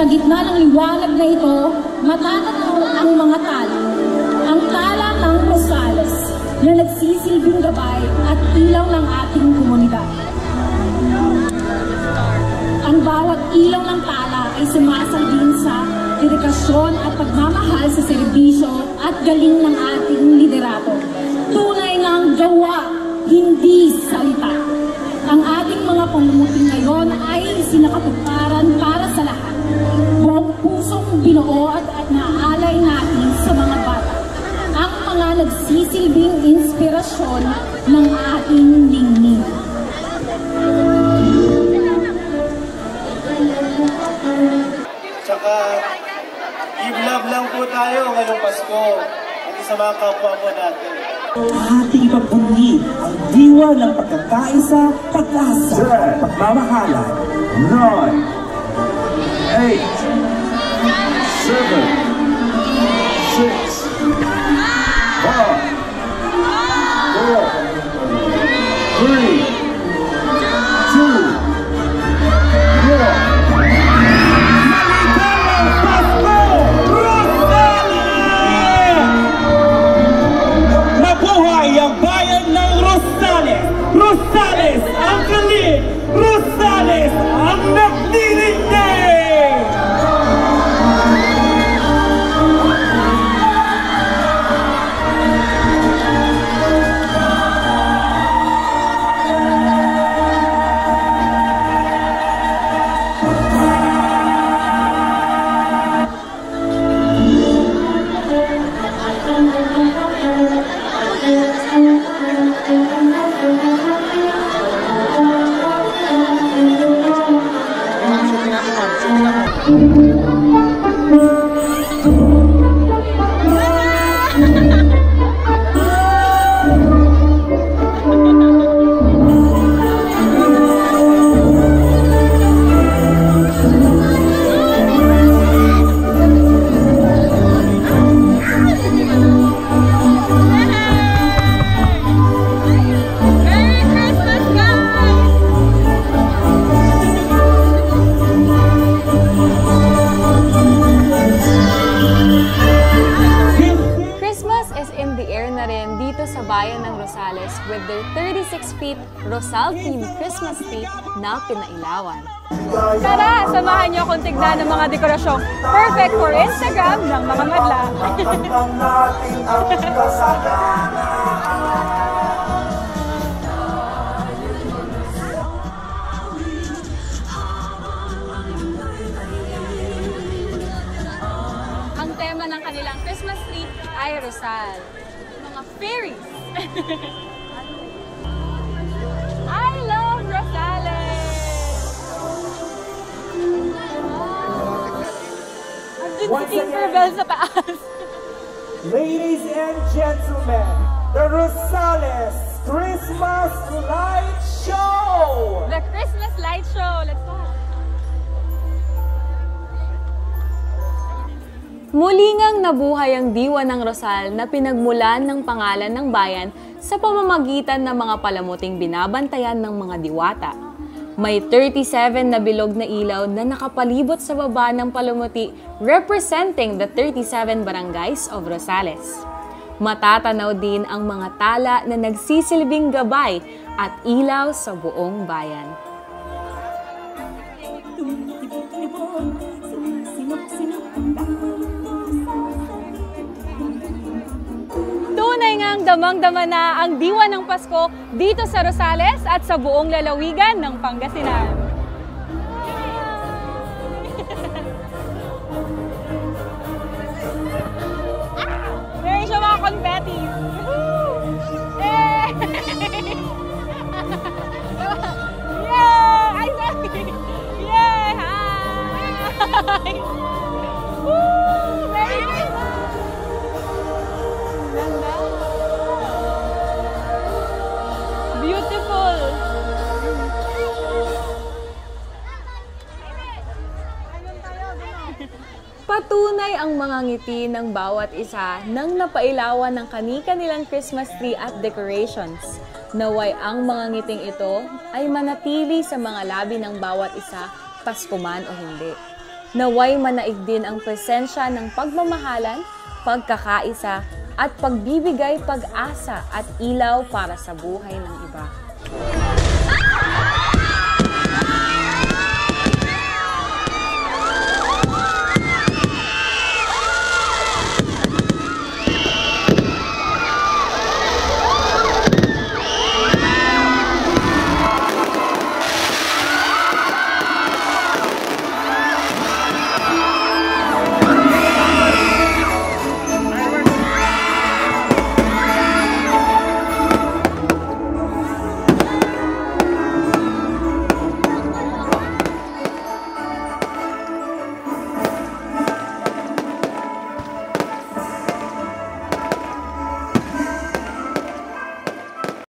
Sa gitna ng liwanag na ito, matatanaw ang mga tala. Ang tala ng Rosales na nagsisilbing gabay at ilaw ng ating komunidad. Ang bawat ilaw ng tala ay sumasambing sa dedikasyon at pagmamahal sa serbisyo at galing ng ating liderato. Tunay ng gawa, hindi salita. Ang ating mga pamumuting ngayon ay sinakatuparan para sa lahat. Buong pusong binuo at naalay natin sa mga bata. Ang mga nagsisilbing inspirasyon ng ating ningning. Tsaka, give love lang po tayo ngayong Pasko at sa mga kapwa po natin. Ating ipagpuni ang diwa ng pagkakaisa, pag-asa, pagmamahalan. 9, 8, 7, 6, 5, 4, 3, 2, 1. Rosales ang galing! Rosales ang naglilingning! With their 36 feet Rosal-themed Christmas tree na pinailawan. Tara, samahan niyo akong tignan ng mga dekorasyong perfect for Instagram ng mga madla. Ang tema ng kanilang Christmas tree ay Rosal. Mga fairies. I love Rosales! Andun si Tinkerbell sa taas. Ladies and gentlemen, the Rosales Christmas Light Show! The Christmas Light Show! Let's go! Muli ngang nabuhay ang diwa ng Rosal na pinagmulan ng pangalan ng bayan sa pamamagitan ng mga palamuting binabantayan ng mga diwata. May 37 na bilog na ilaw na nakapalibot sa baba ng palamuti representing the 37 barangays of Rosales. Matatanaw din ang mga tala na nagsisilbing gabay at ilaw sa buong bayan. Tunay ngang damang-dama na ang diwa ng Pasko dito sa Rosales at sa buong lalawigan ng Pangasinan. Meron siya mga confetti. Yay! Ay, sorry! Yay! Hi! Woo! Merry Christmas! Beautiful! Patunay ang mga ngiti ng bawat isa nang napailawan ng kani-kanilang Christmas tree at decorations. Naway ang mga ngiting ito ay manatili sa mga labi ng bawat isa, Pasko man o hindi. Naway manaig din ang presensya ng pagmamahalan, pagkakaisa, at pagbibigay pag-asa at ilaw para sa buhay ng iba.